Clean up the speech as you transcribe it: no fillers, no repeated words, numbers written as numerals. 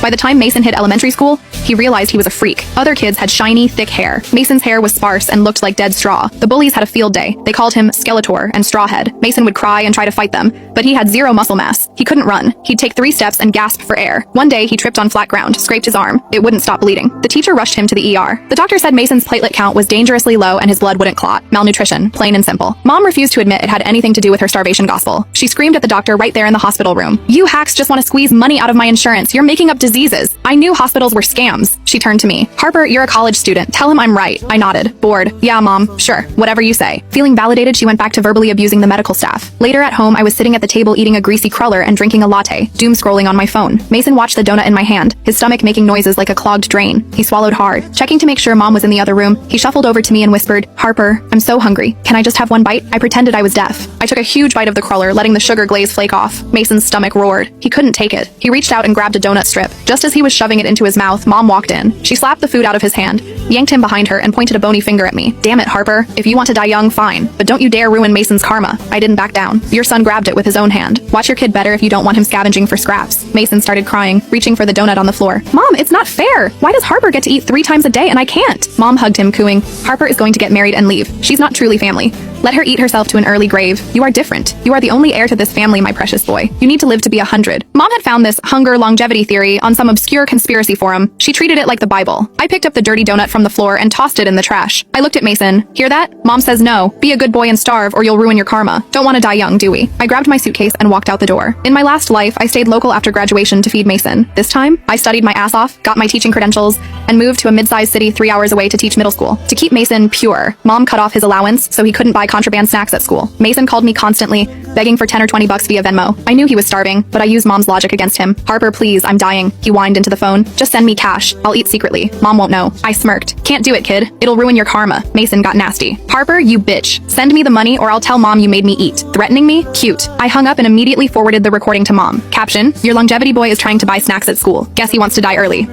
By the time Mason hit elementary school, he realized he was a freak. Other kids had shiny, thick hair. Mason's hair was sparse and looked like dead straw. The bullies had a field day. They called him Skeletor and Strawhead. Mason would cry and try to fight them, but he had zero muscle mass. He couldn't run. He'd take 3 steps and gasp for air. One day, he tripped on flat ground, scraped his arm. It wouldn't stop bleeding. The teacher rushed him to the ER. The doctor said Mason's platelet count was dangerously low and his blood wouldn't clot. Malnutrition, plain and simple. Mom refused to admit it had anything to do with her starvation gospel. She screamed at the doctor right there in the hospital room. "You hacks just want to squeeze money out of my insurance. You're making up diseases. I knew hospitals were scams." She turned to me. "Harper, you're a college student. Tell him I'm right." I nodded, bored. "Yeah, Mom, sure, whatever you say." Feeling validated, she went back to verbally abusing the medical staff. Later at home, I was sitting at the table eating a greasy cruller and drinking a latte, doom scrolling on my phone. Mason watched the donut in my hand, his stomach making noises like a clogged drain. He swallowed hard. Checking to make sure Mom was in the other room, he shuffled over to me and whispered, "Harper, I'm so hungry. Can I just have one bite?" I pretended I was deaf. I took a huge bite of the cruller, letting the sugar glaze flake off. Mason's stomach roared. He couldn't take it. He reached out and grabbed a donut strip. Just as he was shoving it into his mouth, Mom walked in. She slapped the food out of his hand, yanked him behind her, and pointed a bony finger at me. "Damn it, Harper. If you want to die young, fine. But don't you dare ruin Mason's karma." I didn't back down. "Your son grabbed it with his own hand. Watch your kid better if you don't want him scavenging for scraps." Mason started crying, reaching for the donut on the floor. "Mom, it's not fair. Why does Harper get to eat 3 times a day and I can't?" Mom hugged him, cooing, "Harper is going to get married and leave. She's not truly family. Let her eat herself to an early grave. You are different. You are the only heir to this family, my precious boy. You need to live to be 100. Mom had found this hunger longevity theory on some obscure conspiracy forum. She treated it like the Bible. I picked up the dirty donut from the floor and tossed it in the trash. I looked at Mason. "Hear that? Mom says no. Be a good boy and starve or you'll ruin your karma. Don't want to die young, do we?" I grabbed my suitcase and walked out the door. In my last life, I stayed local after graduation to feed Mason. This time, I studied my ass off, got my teaching credentials, and moved to a mid-sized city 3 hours away to teach middle school. To keep Mason pure, Mom cut off his allowance so he couldn't buy contraband snacks at school. Mason called me constantly, begging for 10 or 20 bucks via Venmo. I knew he was starving, but I used Mom's logic against him. "Harper, please, I'm dying." He whined into the phone. "Just send me cash. I'll eat secretly. Mom won't know." I smirked. "Can't do it, kid. It'll ruin your karma." Mason got nasty. "Harper, you bitch. Send me the money or I'll tell Mom you made me eat." Threatening me? Cute. I hung up and immediately forwarded the recording to Mom. Caption: "Your longevity boy is trying to buy snacks at school. Guess he wants to die early."